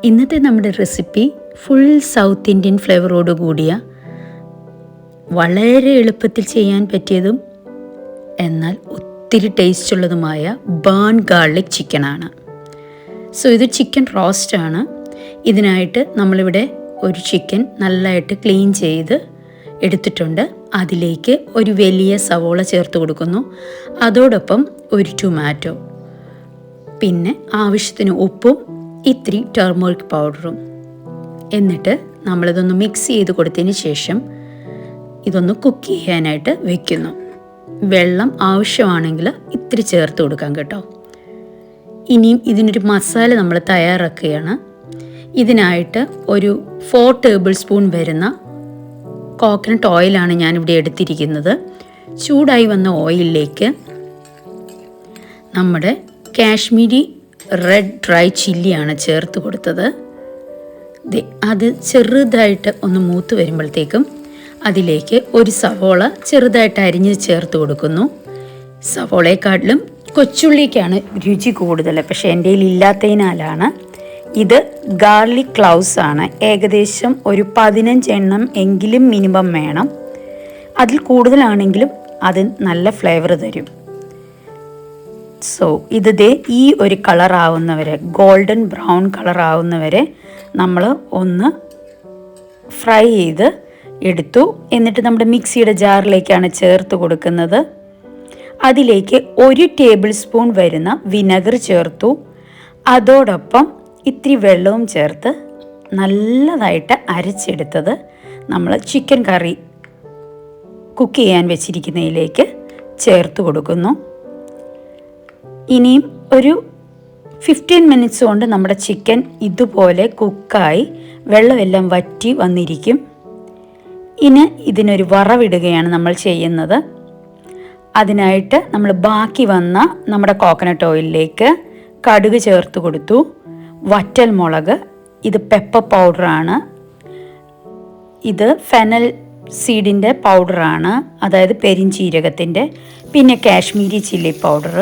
ഇന്നത്തെ നമ്മുടെ recipe full south Indian ഫ്ലേവറോട് കൂടിയ വളരെ എളുപ്പത്തിൽ ചെയ്യാൻ പറ്റിയതും എന്നാൽ ഒത്തിരി ടേസ്റ്റുള്ളതുമായ ബേൺ ഗാർലിക് ചിക്കനാണ്. സോ ഇത് ചിക്കൻ റോസ്റ്റാണ്. ഇതിനായിട്ട് നമ്മളിവിടെ ഒരു ചിക്കൻ നല്ലതായിട്ട് ക്ലീൻ ചെയ്ത് എടുത്തിട്ടുണ്ട്. അതിലേക്ക് ഒരു വലിയ സവോള ചേർത്ത് കൊടുക്കുന്നു. അതോടൊപ്പം ഒരു ടൊമാറ്റോ, പിന്നെ ആവശ്യത്തിന് ഉപ്പും ഇത്തിരി ടർമറിക് പൗഡറും. എന്നിട്ട് നമ്മളിതൊന്ന് മിക്സ് ചെയ്ത് കൊടുത്തതിന് ശേഷം ഇതൊന്ന് കുക്ക് ചെയ്യാനായിട്ട് വെക്കുന്നു. വെള്ളം ആവശ്യമാണെങ്കിൽ ഇത്തിരി ചേർത്ത് കൊടുക്കാം കേട്ടോ. ഇനിയും ഇതിനൊരു മസാല നമ്മൾ തയ്യാറാക്കുകയാണ്. ഇതിനായിട്ട് ഒരു 4 ടേബിൾ സ്പൂൺ വരുന്ന കോക്കനട്ട് ഓയിലാണ് ഞാനിവിടെ എടുത്തിരിക്കുന്നത്. ചൂടായി വന്ന ഓയിലിലേക്ക് നമ്മുടെ കാശ്മീരി റെഡ് ഡ്രൈ ചില്ലിയാണ് ചേർത്ത് കൊടുത്തത്. അത് ചെറുതായിട്ട് ഒന്ന് മൂത്ത് വരുമ്പോഴത്തേക്കും അതിലേക്ക് ഒരു സവോള ചെറുതായിട്ട് അരിഞ്ഞ് ചേർത്ത് കൊടുക്കുന്നു. സവോളയെക്കാട്ടിലും കൊച്ചുള്ളിക്കാണ് രുചി കൂടുതൽ, പക്ഷേ എൻ്റെ കയ്യിൽ ഇല്ലാത്തതിനാലാണ്. ഇത് ഗാർലിക് ക്ലൗസ് ആണ്. ഏകദേശം ഒരു 15 എണ്ണം എങ്കിലും മിനിമം വേണം. അതിൽ കൂടുതലാണെങ്കിലും അത് നല്ല ഫ്ലേവർ തരും. സോ ഇത് ഈ ഒരു കളറാവുന്നവരെ, ഗോൾഡൻ ബ്രൗൺ കളറാവുന്നവരെ നമ്മൾ ഒന്ന് ഫ്രൈ ചെയ്ത് എടുത്തു. എന്നിട്ട് നമ്മുടെ മിക്സിയുടെ ജാറിലേക്കാണ് ചേർത്ത് കൊടുക്കുന്നത്. അതിലേക്ക് 1 ടേബിൾ സ്പൂൺ വരുന്ന വിനെഗർ ചേർത്തു. അതോടൊപ്പം ഇത്തിരി വെള്ളവും ചേർത്ത് നല്ലതായിട്ട് അരച്ചെടുത്തത് നമ്മൾ ചിക്കൻ കറി കുക്ക് ചെയ്യാൻ വെച്ചിരിക്കുന്നതിലേക്ക് ചേർത്ത് കൊടുക്കുന്നു. ഇനിയും ഒരു 15 മിനിറ്റ്സ് കൊണ്ട് നമ്മുടെ ചിക്കൻ ഇതുപോലെ കുക്കായി വെള്ളമെല്ലാം വറ്റി വന്നിരിക്കും. ഇനി ഇതിനൊരു വറവിടുകയാണ് നമ്മൾ ചെയ്യുന്നത്. അതിനായിട്ട് നമ്മൾ ബാക്കി വന്ന നമ്മുടെ കോക്കനട്ട് ഓയിലിലേക്ക് കടുക് ചേർത്ത് കൊടുത്തു. വറ്റൽ മുളക്, ഇത് പെപ്പർ പൗഡറാണ്. ഇത് ഫെനൽ സീഡിൻ്റെ പൗഡറാണ്, അതായത് പെരിഞ്ചീരകത്തിൻ്റെ. പിന്നെ കാശ്മീരി ചില്ലി പൗഡർ.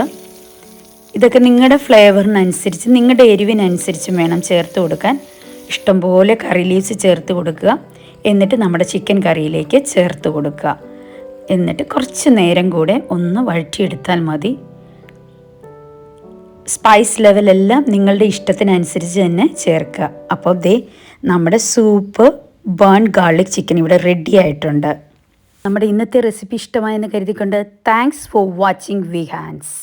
ഇതൊക്കെ നിങ്ങളുടെ ഫ്ലേവറിനനുസരിച്ച്, നിങ്ങളുടെ എരിവിനനുസരിച്ചും വേണം ചേർത്ത് കൊടുക്കാൻ. ഇഷ്ടംപോലെ കറി ലീവ്സ് ചേർത്ത് കൊടുക്കുക. എന്നിട്ട് നമ്മുടെ ചിക്കൻ കറിയിലേക്ക് ചേർത്ത് കൊടുക്കുക. എന്നിട്ട് കുറച്ച് നേരം കൂടെ ഒന്ന് വഴറ്റിയെടുത്താൽ മതി. സ്പൈസ് ലെവലെല്ലാം നിങ്ങളുടെ ഇഷ്ടത്തിനനുസരിച്ച് തന്നെ ചേർക്കുക. അപ്പോൾ നമ്മുടെ സൂപ്പ് ബേൺ ഗാർലിക് ചിക്കൻ ഇവിടെ റെഡി ആയിട്ടുണ്ട്. നമ്മുടെ ഇന്നത്തെ റെസിപ്പി ഇഷ്ടമായെന്ന് കരുതിക്കൊണ്ട് താങ്ക്സ് ഫോർ വാച്ചിങ് വിഹാൻസ്.